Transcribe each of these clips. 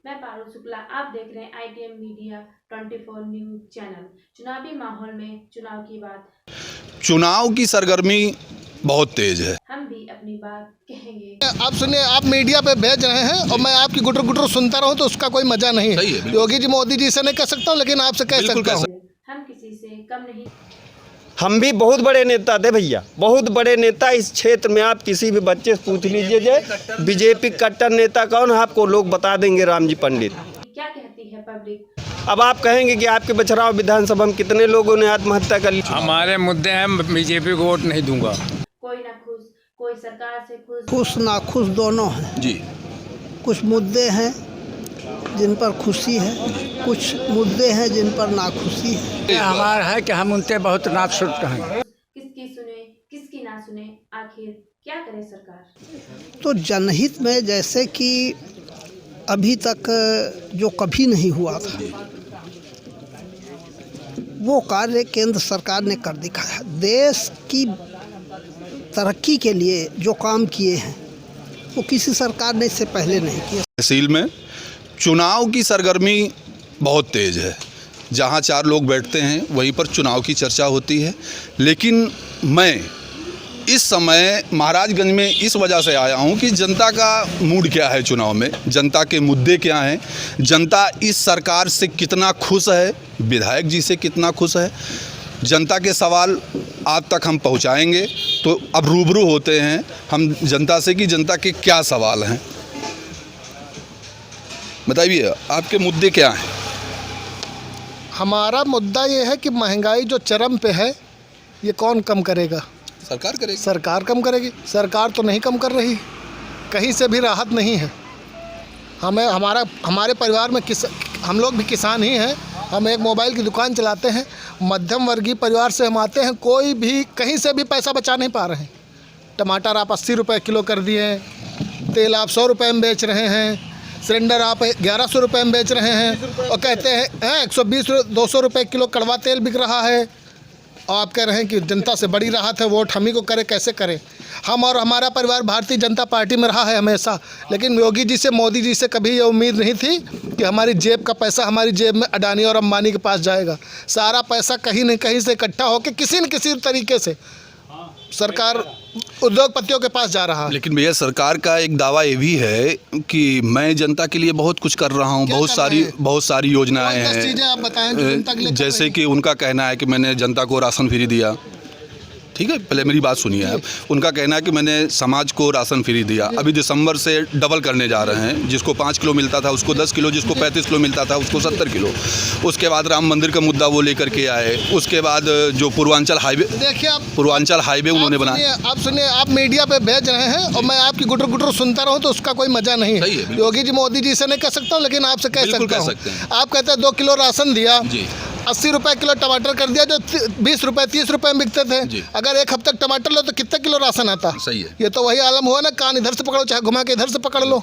मैं पारुल शुक्ला, आप देख रहे हैं ITM मीडिया 24 न्यूज चैनल। चुनावी माहौल में चुनाव की बात, चुनाव की सरगर्मी बहुत तेज है। हम भी अपनी बात कहेंगे। आप सुनिए, आप मीडिया पे भेज रहे हैं और मैं आपकी गुटर गुटर सुनता रहूं तो उसका कोई मजा नहीं सही है, है। योगी जी मोदी जी से नहीं कह सकता हूं, लेकिन आपसे कह सकता हूं। हम किसी से कम नहीं। हम भी बहुत बड़े नेता थे भैया, बहुत बड़े नेता इस क्षेत्र में। आप किसी भी बच्चे से पूछ लीजिए जे बीजेपी कट्टर नेता कौन है, आपको लोग बता देंगे रामजी पंडित। क्या कहती है पब्लिक? अब आप कहेंगे कि आपके बछराव विधानसभा में कितने लोगों ने आत्महत्या कर ली। हमारे मुद्दे हैं, बीजेपी को वोट नहीं दूंगा। कोई ना खुश, कोई सरकार से खुश। खुश नाखुश दोनों हैं जी। कुछ मुद्दे हैं जिन पर खुशी है, कुछ मुद्दे हैं जिन पर नाखुशी है। हमारा है कि हम उनसे बहुत नापसंद हैं। किसकी सुने किसकी ना सुने, आखिर क्या करे सरकार? तो जनहित में जैसे कि अभी तक जो कभी नहीं हुआ था, वो कार्य केंद्र सरकार ने कर दिखाया। देश की तरक्की के लिए जो काम किए हैं वो किसी सरकार ने इससे पहले नहीं किए। तहसील में चुनाव की सरगर्मी बहुत तेज है। जहां चार लोग बैठते हैं वहीं पर चुनाव की चर्चा होती है। लेकिन मैं इस समय महाराजगंज में इस वजह से आया हूं कि जनता का मूड क्या है चुनाव में, जनता के मुद्दे क्या हैं, जनता इस सरकार से कितना खुश है, विधायक जी से कितना खुश है। जनता के सवाल आप तक हम पहुंचाएंगे। तो अब रूबरू होते हैं हम जनता से कि जनता के क्या सवाल हैं। बताइए आपके मुद्दे क्या हैं? हमारा मुद्दा ये है कि महंगाई जो चरम पे है, ये कौन कम करेगा? सरकार करेगी। सरकार कम करेगी। सरकार तो नहीं कम कर रही, कहीं से भी राहत नहीं है। हमारे परिवार में हम लोग भी किसान ही हैं। हम एक मोबाइल की दुकान चलाते हैं। मध्यम वर्गीय परिवार से हम आते हैं। कोई भी कहीं से भी पैसा बचा नहीं पा रहे हैं। टमाटर आप 80 रुपये किलो कर दिए हैं, तेल आप 100 रुपये में बेच रहे हैं, सिलेंडर आप 1100 रुपये में बेच रहे हैं और कहते हैं 120-200 रुपये किलो कड़वा तेल बिक रहा है। और आप कह रहे हैं कि जनता से बड़ी राहत है, वोट हम ही को करे। कैसे करें? हम और हमारा परिवार भारतीय जनता पार्टी में रहा है हमेशा, लेकिन योगी जी से, मोदी जी से कभी ये उम्मीद नहीं थी कि हमारी जेब का पैसा हमारी जेब में अडानी और अंबानी के पास जाएगा। सारा पैसा कहीं न कहीं से इकट्ठा होकर किसी न किसी तरीके से सरकार उद्योगपतियों के पास जा रहा है। लेकिन भैया सरकार का एक दावा ये भी है कि मैं जनता के लिए बहुत कुछ कर रहा हूँ, बहुत सारी योजनाएं हैं। चीज़ें आप बताएं जो जनता के लिए जैसे कि उनका कहना है कि मैंने जनता को राशन फ्री दिया। ठीक है, पहले मेरी बात सुनिए आप। उनका कहना है कि मैंने समाज को राशन फ्री दिया। अभी दिसंबर से डबल करने जा रहे हैं। जिसको 5 किलो मिलता था उसको 10 किलो, जिसको 35 किलो मिलता था उसको 70 किलो। उसके बाद राम मंदिर का मुद्दा वो लेकर के आए। उसके बाद जो पूर्वांचल हाईवे, देखिए आप, पूर्वांचल हाईवे उन्होंने बनाया। आप सुनिए, आप मीडिया पे भेज रहे हैं और मैं आपकी गुटर गुटर सुनता रहूं तो उसका कोई मजा नहीं है। योगी जी मोदी जी से नहीं कह सकता हूं, लेकिन आपसे कह सकता हूं। आप कहते हैं 2 किलो राशन दिया, 80 रुपए किलो टमाटर कर दिया, जो 20 रुपए 30 रुपए में बिकते थे। अगर एक हफ्ते टमाटर लो तो कितने किलो राशन आता? सही है। ये तो वही आलम हुआ ना, कान इधर से पकड़ो चाहे घुमा के इधर से पकड़ लो।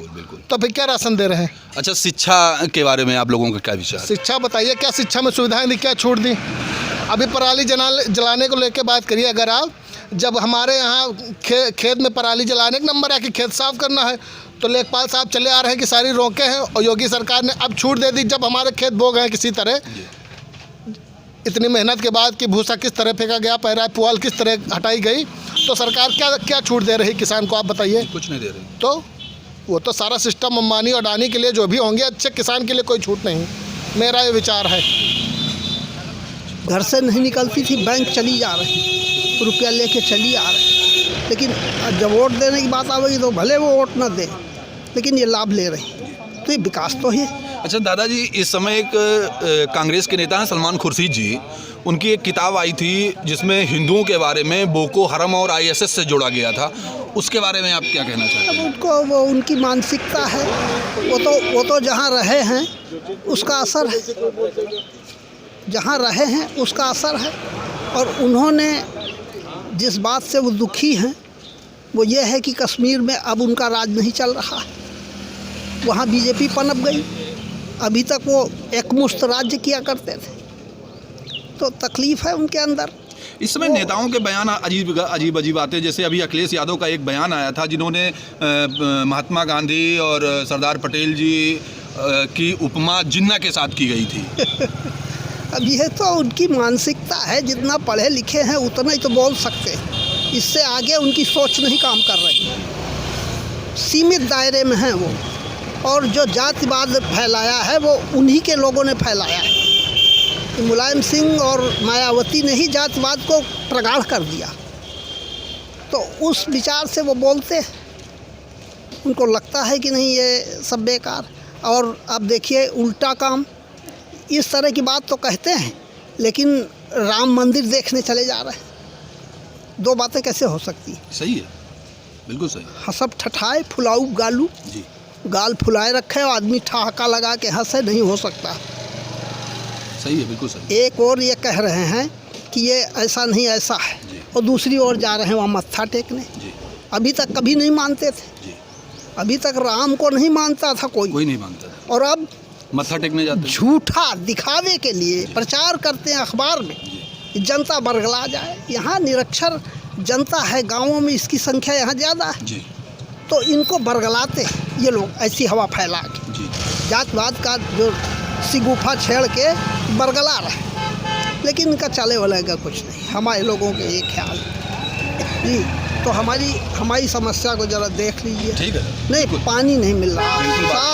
तो फिर क्या राशन दे रहे हैं? अच्छा, शिक्षा के बारे में आप लोगों का क्या विचार? शिक्षा बताइए, क्या शिक्षा में सुविधाएं दी, क्या छूट दी? अभी पराली जलाने को लेकर बात करिए। अगर आप, जब हमारे यहाँ खेत में पराली जलाने का नंबर है कि खेत साफ करना है, तो लेखपाल साहब चले आ रहे हैं कि सारी रोके हैं और योगी सरकार ने अब छूट दे दी। जब हमारे खेत बो गए किसी तरह, इतनी मेहनत के बाद कि भूसा किस तरह फेंका गया, पैरा पुआल किस तरह हटाई गई, तो सरकार क्या छूट दे रही किसान को? आप बताइए। कुछ नहीं दे रही। तो वो तो सारा सिस्टम अंबानी और अडानी के लिए जो भी होंगे, अच्छे किसान के लिए कोई छूट नहीं। मेरा ये विचार है। घर से नहीं निकलती थी, बैंक चली जा रही, रुपया लेके चली आ रही, लेकिन जब वोट देने की बात आवेगी तो भले वो वोट न दे, लेकिन ये लाभ ले रही। तो ये विकास तो है। अच्छा दादाजी, इस समय एक कांग्रेस के नेता हैं सलमान खुर्शीद जी, उनकी एक किताब आई थी जिसमें हिंदुओं के बारे में बोको हरम और ISS से जोड़ा गया था। उसके बारे में आप क्या कहना चाहते हैं? अब उनको, वो उनकी मानसिकता है। वो तो जहाँ रहे हैं उसका असर है, जहाँ रहे हैं उसका असर है। और उन्होंने जिस बात से वो दुखी हैं वो ये है कि कश्मीर में अब उनका राज नहीं चल रहा है, वहाँ बीजेपी पनप गई। अभी तक वो एकमुश्त राज्य किया करते थे, तो तकलीफ है उनके अंदर। इस समय नेताओं के बयान अजीब अजीब आते हैं। जैसे अभी अखिलेश यादव का एक बयान आया था, जिन्होंने महात्मा गांधी और सरदार पटेल जी की उपमा जिन्ना के साथ की गई थी। अब यह तो उनकी मानसिकता है, जितना पढ़े लिखे हैं उतना ही तो बोल सकते हैं, इससे आगे उनकी सोच नहीं काम कर रही, सीमित दायरे में हैं वो। और जो जातिवाद फैलाया है वो उन्हीं के लोगों ने फैलाया है। मुलायम सिंह और मायावती ने ही जातिवाद को प्रगाढ़ कर दिया, तो उस विचार से वो बोलते हैं, उनको लगता है कि नहीं ये सब बेकार। और अब देखिए उल्टा काम, इस तरह की बात तो कहते हैं लेकिन राम मंदिर देखने चले जा रहे हैं। दो बातें कैसे हो सकती हैं? सही है, बिल्कुल सही। हंसब ठठाए फुलाऊ गालू, जी, गाल फुलाए रखे और आदमी ठहाका लगा के हंसे, नहीं हो सकता। सही है, बिल्कुल सही। एक और ये कह रहे हैं कि ये ऐसा नहीं ऐसा है, और दूसरी ओर जा रहे हैं वहाँ मत्था टेकने। जी, अभी तक कभी नहीं मानते थे, जी, अभी तक राम को नहीं मानता था कोई नहीं मानता था, और अब मत्था टेकने जाते। झूठा दिखावे के लिए प्रचार करते हैं अखबार में कि जनता बरगला जाए। यहाँ निरक्षर जनता है, गांवों में इसकी संख्या यहाँ ज़्यादा है, जी, तो इनको बरगलाते हैं ये लोग ऐसी हवा फैला के। जी, जातवाद का जो सिगुफा छेड़ के बरगला रहे, लेकिन इनका चले वाले का कुछ नहीं। हमारे लोगों के ये ख्याल जी, तो हमारी समस्या को जरा देख लीजिए। ठीक है। नहीं, पानी नहीं मिल रहा,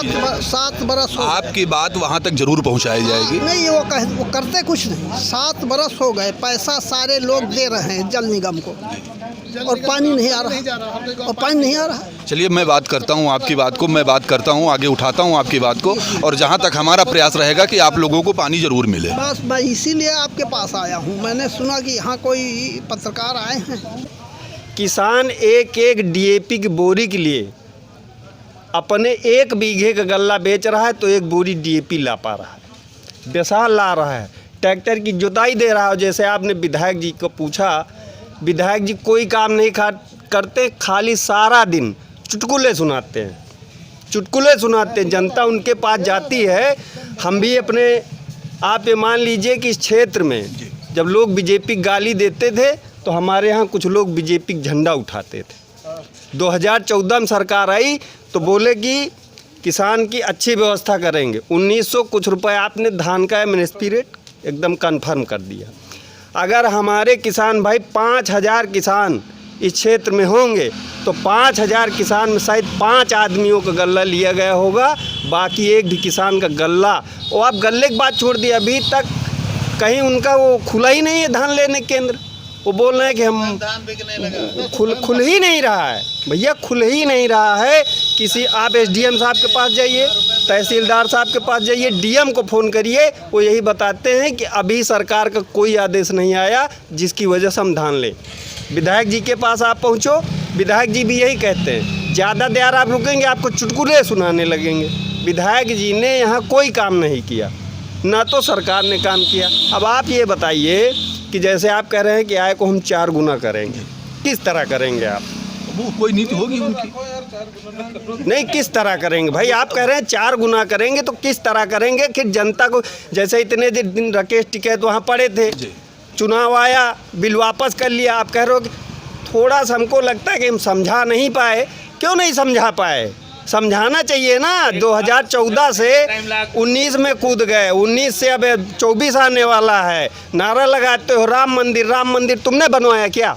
बिल्कुल 7 बरस हो गए। आपकी बात वहाँ तक जरूर पहुँचाई जाएगी। नहीं, वो करते कुछ नहीं। 7 बरस हो गए, पैसा सारे लोग दे रहे हैं जल निगम को, और पानी नहीं आ रहा, और पानी नहीं आ रहा। चलिए, मैं बात करता हूँ आपकी बात को, मैं बात करता हूँ, आगे उठाता हूँ आपकी बात को, और जहाँ तक हमारा प्रयास रहेगा कि आप लोगों को पानी जरूर मिले। बस मैं इसीलिए आपके पास आया हूँ। मैंने सुना कि यहाँ कोई पत्रकार आए हैं। किसान एक एक डीएपी की बोरी के लिए अपने 1 बीघे का गल्ला बेच रहा है, तो 1 बोरी डीएपी ला पा रहा है, बेसाल ला रहा है, ट्रैक्टर की जुताई दे रहा है। जैसे आपने विधायक जी को पूछा, विधायक जी कोई काम नहीं करते, खाली सारा दिन चुटकुले सुनाते हैं, जनता उनके पास जाती है। हम भी अपने, आप ये मान लीजिए कि इस क्षेत्र में जब लोग बीजेपी गाली देते थे तो हमारे यहाँ कुछ लोग बीजेपी झंडा उठाते थे। 2014 में सरकार आई तो बोले कि किसान की अच्छी व्यवस्था करेंगे। 1900 कुछ रुपए आपने धान का एमएसपी रेट एकदम कन्फर्म कर दिया। अगर हमारे किसान भाई 5000 किसान इस क्षेत्र में होंगे तो 5000 किसान में शायद 5 आदमियों का गल्ला लिया गया होगा, बाकी एक भी किसान का गल्ला। और आप गल्ले की बात छोड़ दिए, अभी तक कहीं उनका वो खुला ही नहीं है धान लेने केंद्र। वो बोल रहे हैं कि हम खुल ही नहीं रहा है भैया, खुल ही नहीं रहा है। किसी आप एसडीएम साहब के पास जाइए, तहसीलदार साहब के पास जाइए, डीएम को फ़ोन करिए, वो यही बताते हैं कि अभी सरकार का कोई आदेश नहीं आया जिसकी वजह से हम धान लें। विधायक जी के पास आप पहुँचो, विधायक जी भी यही कहते हैं, ज़्यादा देर आप रुकेंगे आपको चुटकुले सुनाने लगेंगे। विधायक जी ने यहाँ कोई काम नहीं किया, ना तो सरकार ने काम किया। अब आप ये बताइए कि जैसे आप कह रहे हैं कि आय को हम 4 गुना करेंगे, किस तरह करेंगे आप? वो कोई नीति होगी उनकी? नहीं, किस तरह करेंगे भाई? आप कह रहे हैं 4 गुना करेंगे, तो किस तरह करेंगे कि जनता को, जैसे इतने दिन राकेश टिकैत वहाँ पड़े थे, चुनाव आया, बिल वापस कर लिया। आप कह रहे हो कि थोड़ा सा हमको लगता है कि हम समझा नहीं पाए। क्यों नहीं समझा पाए? समझाना चाहिए ना। 2014 से 19 में कूद गए, 19 से अब 24 आने वाला है। नारा लगाते हो राम मंदिर तुमने बनवाया क्या?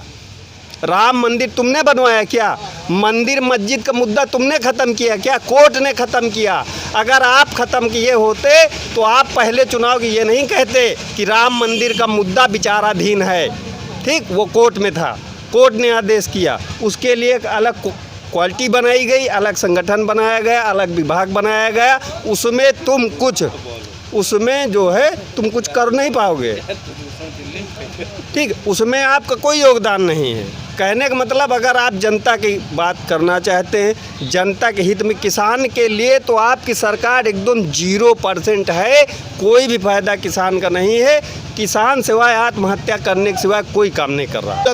राम मंदिर तुमने बनवाया क्या? मंदिर मस्जिद का मुद्दा तुमने ख़त्म किया क्या? कोर्ट ने ख़त्म किया। अगर आप ख़त्म किए होते तो आप पहले चुनाव की ये नहीं कहते कि राम मंदिर का मुद्दा विचाराधीन है। ठीक, वो कोर्ट में था, कोर्ट ने आदेश किया, उसके लिए एक अलग क्वालिटी बनाई गई, अलग संगठन बनाया गया, अलग विभाग बनाया गया। उसमें जो है तुम कुछ कर नहीं पाओगे। ठीक, उसमें आपका कोई योगदान नहीं है। कहने का मतलब, अगर आप जनता की बात करना चाहते हैं, जनता के हित में, किसान के लिए, तो आपकी सरकार एकदम 0% है। कोई भी फायदा किसान का नहीं है। किसान सिवाय आत्महत्या करने के सिवाय कोई काम नहीं कर रहा।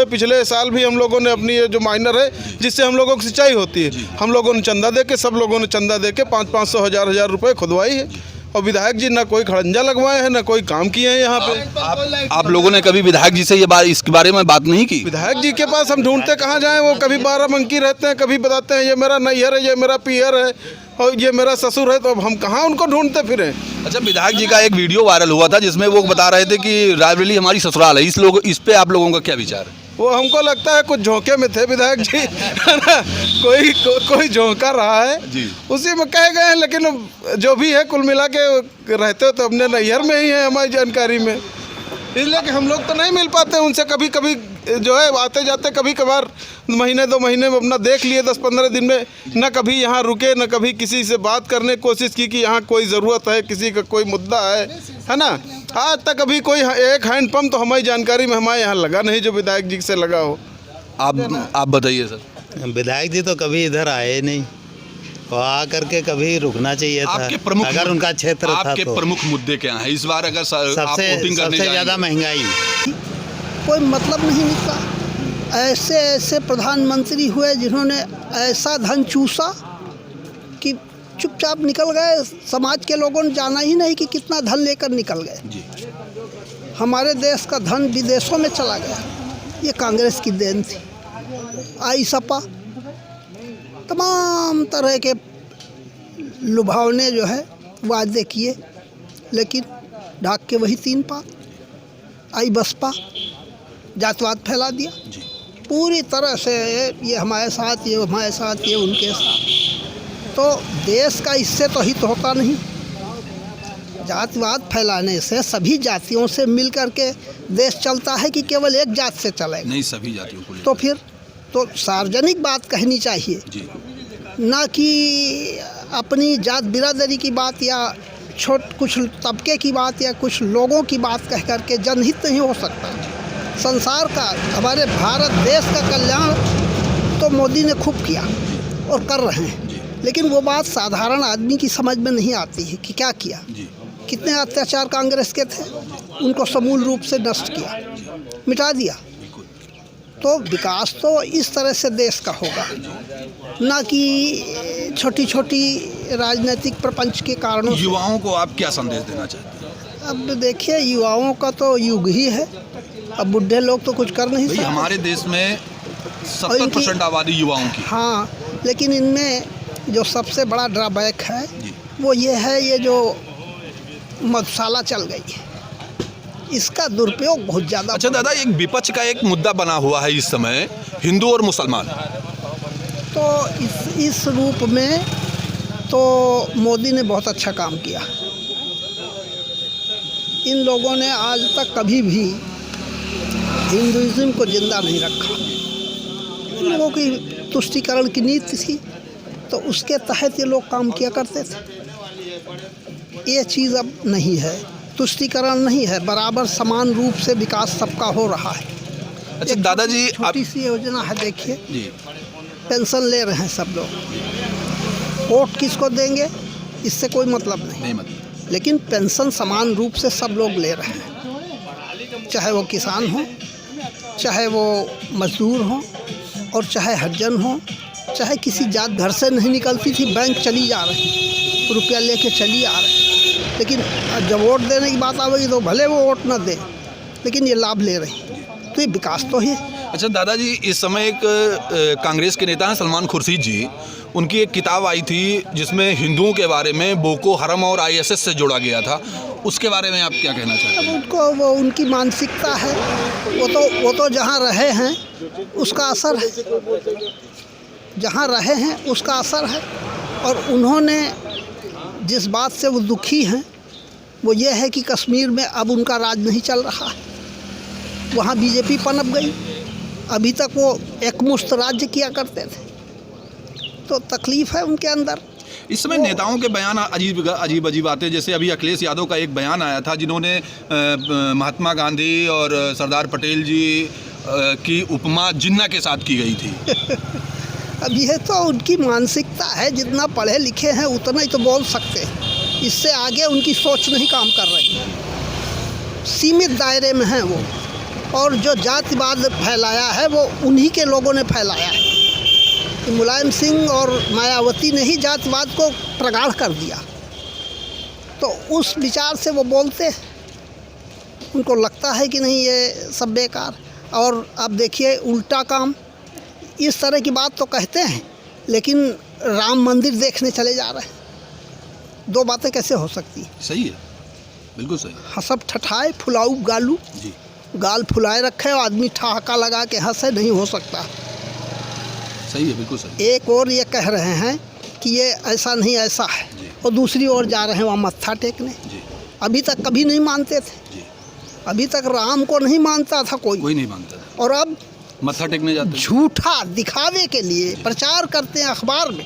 पिछले साल भी हम लोगों ने अपनी ये जो माइनर है जिससे हम लोगों की सिंचाई होती है, हम लोगों ने चंदा दे के, सब लोगों ने चंदा दे के 500-500 हज़ार रुपए खुदवाई है। और विधायक जी ना कोई खड़ंजा लगवाए हैं, ना कोई काम किए हैं यहाँ पे। आप लोगों ने कभी विधायक जी से इसके बारे में बात नहीं की? विधायक जी के पास हम ढूंढते कहाँ जाएं, वो कभी 12 मंकी रहते हैं, कभी बताते हैं ये मेरा नैहर है, ये मेरा पियर है, और ये मेरा ससुर है, तो अब हम कहाँ उनको ढूंढते फिरें। अच्छा, विधायक जी का एक वीडियो वायरल हुआ था जिसमें वो बता रहे थे कि रायबरेली हमारी ससुराल है। इस पे आप लोगों का क्या विचार है? वो हमको लगता है कुछ झोंके में थे विधायक जी, है ना, कोई झोंका रहा है जी, उसी में कह गए हैं। लेकिन जो भी है कुल मिला के रहते तो अपने नैहर में ही है हमारी जानकारी में, इसलिए कि हम लोग तो नहीं मिल पाते उनसे। कभी कभी जो है आते जाते कभी कभार महीने 2 महीने में अपना देख लिए, 10-15 दिन में न कभी यहाँ रुके, न कभी किसी से बात करने की कोशिश की कि यहाँ कोई ज़रूरत है, किसी का कोई मुद्दा है ना। आज तक अभी कोई एक हैंडपम्प तो हमारी जानकारी में हमारे यहाँ लगा नहीं जो विधायक जी से लगा हो। आप बताइए सर। विधायक जी तो कभी इधर आए नहीं, और आ करके कभी रुकना चाहिए था आपके प्रमुख अगर उनका क्षेत्र था आपके तो। प्रमुख मुद्दे क्या हैं इस बार? अगर सबसे ज़्यादा महंगाई, कोई मतलब नहीं निकला। ऐसे ऐसे प्रधानमंत्री हुए जिन्होंने ऐसा धन चूसा कि चुपचाप निकल गए। समाज के लोगों ने जाना ही नहीं कि कितना धन लेकर निकल गए। हमारे देश का धन विदेशों में चला गया। ये कांग्रेस की देन थी। आई सपा तमाम तरह के लुभावने जो है वादे किए, लेकिन ढाक के वही 3 पात। आई बसपा, जातवाद फैला दिया पूरी तरह से, ये हमारे साथ, ये हमारे साथ, ये उनके साथ। तो देश का इससे तो हित होता नहीं। जातिवाद फैलाने से सभी जातियों से मिल कर के देश चलता है कि केवल एक जात से चलेगा? नहीं, सभी जातियों को। तो फिर तो सार्वजनिक बात कहनी चाहिए जी, ना कि अपनी जात बिरादरी की बात या कुछ तबके की बात या कुछ लोगों की बात कह कर के जनहित नहीं हो सकता। संसार का, हमारे भारत देश का कल्याण तो मोदी ने खूब किया और कर रहे हैं, लेकिन वो बात साधारण आदमी की समझ में नहीं आती है कि क्या किया। कितने अत्याचार कांग्रेस के थे, उनको समूल रूप से नष्ट किया, मिटा दिया। तो विकास तो इस तरह से देश का होगा, ना कि छोटी छोटी राजनीतिक प्रपंच के कारणों से। युवाओं को आप क्या संदेश देना चाहते हैं? अब देखिए, युवाओं का तो युग ही है। अब बुढ़े लोग तो कुछ कर नहीं सकते। हमारे देश में 70% आबादी युवाओं की। हाँ, लेकिन इनमें जो सबसे बड़ा ड्रॉबैक है वो ये है, ये जो मधुशाला चल गई है, इसका दुरुपयोग बहुत ज़्यादा। अच्छा दादा, एक विपक्ष का एक मुद्दा बना हुआ है इस समय, हिंदू और मुसलमान। तो इस रूप में तो मोदी ने बहुत अच्छा काम किया। इन लोगों ने आज तक कभी भी हिंदुइज्म को जिंदा नहीं रखा। इन लोगों की तुष्टीकरण की नीति थी, तो उसके तहत ये लोग काम किया करते थे। ये चीज़ अब नहीं है, तुष्टीकरण नहीं है, बराबर समान रूप से विकास सबका हो रहा है। अच्छा दादाजी, छोटी सी योजना है, देखिए जी, पेंशन ले रहे हैं सब लोग। वोट किसको देंगे इससे कोई मतलब नहीं, लेकिन पेंशन समान रूप से सब लोग ले रहे हैं, चाहे वो किसान हो, चाहे वो मजदूर हो, और चाहे हरिजन हो, चाहे किसी जात घर से नहीं निकलती थी, बैंक चली जा रही, रुपया लेके चली आ रही। लेकिन जब वोट देने की बात आवेगी तो भले वो वोट ना दे, लेकिन ये लाभ ले रही। तो ये विकास तो है। अच्छा दादाजी, इस समय एक कांग्रेस के नेता हैं सलमान खुर्शीद जी, उनकी एक किताब आई थी जिसमें हिंदुओं के बारे में बोको हरम और ISS से जोड़ा गया था, उसके बारे में आप क्या कहना चाहते हैं? अब उनको, वो उनकी मानसिकता है, वो तो जहाँ रहे हैं उसका असर है, जहाँ रहे हैं उसका असर है। और उन्होंने जिस बात से वो दुखी हैं वो ये है कि कश्मीर में अब उनका राज नहीं चल रहा है, वहाँ बीजेपी पनप गई। अभी तक वो एकमुश्त राज्य किया करते थे, तो तकलीफ़ है उनके अंदर। इस समय नेताओं के बयान अजीब आते, जैसे अभी अखिलेश यादव का एक बयान आया था जिन्होंने महात्मा गांधी और सरदार पटेल जी की उपमा जिन्ना के साथ की गई थी। अब यह तो उनकी मानसिकता है, जितना पढ़े लिखे हैं उतना ही तो बोल सकते हैं, इससे आगे उनकी सोच नहीं काम कर रही, सीमित दायरे में हैं वो। और जो जातिवाद फैलाया है वो उन्हीं के लोगों ने फैलाया है। मुलायम सिंह और मायावती ने ही जातिवाद को प्रगाढ़ कर दिया, तो उस विचार से वो बोलते हैं, उनको लगता है कि नहीं ये सब बेकार। और अब देखिए उल्टा काम, इस तरह की बात तो कहते हैं, लेकिन राम मंदिर देखने चले जा रहे हैं। दो बातें कैसे हो सकती हैं? सही है, बिल्कुल सही। हंसब ठठाए फुलाऊ गालू, जी, गाल फुलाए रखे और आदमी ठहाका लगा के हंसे, नहीं हो सकता। सही है, बिल्कुल सही। एक और ये कह रहे हैं कि ये ऐसा नहीं ऐसा है, और दूसरी ओर जा रहे हैं वहाँ मत्था टेकने। जी, अभी तक कभी नहीं मानते थे, जी, अभी तक राम को नहीं मानता था कोई, कोई नहीं मानता था। और अब मत्था टेकने जाते हैं। झूठा दिखावे के लिए प्रचार करते हैं अखबार में,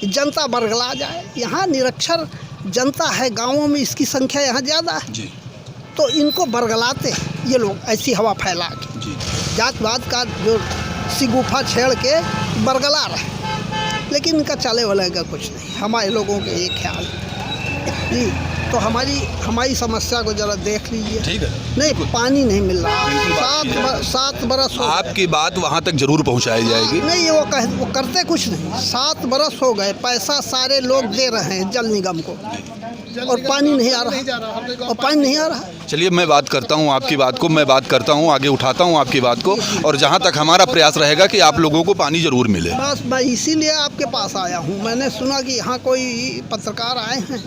जनता बरगला जाए। यहाँ निरक्षर जनता है, गांवों में इसकी संख्या यहाँ ज़्यादा है, जी, तो इनको बरगलाते हैं ये लोग ऐसी हवा फैला के, जी, जातवाद का जो सिगुफा छेड़ के बरगला रहे। लेकिन इनका चले वाले का कुछ नहीं, हमारे लोगों के ये ख्याल जी। तो हमारी समस्या को जरा देख लीजिए। ठीक है। नहीं, पानी नहीं मिल रहा, बिल्कुल बात ठीक है। 7 बरस हो गए। आपकी बात वहाँ तक जरूर पहुँचाई जाएगी। नहीं, वो करते कुछ नहीं। 7 बरस हो गए, पैसा सारे लोग दे रहे हैं जल निगम को, और पानी नहीं आ रहा, और पानी नहीं आ रहा। चलिए, मैं बात करता हूँ आपकी बात को, मैं बात करता हूँ, आगे उठाता हूँ आपकी बात को, और जहाँ तक हमारा प्रयास रहेगा कि आप लोगों को पानी जरूर मिले। बस मैं इसीलिए आपके पास आया हूँ। मैंने सुना कि यहाँ कोई पत्रकार आए हैं।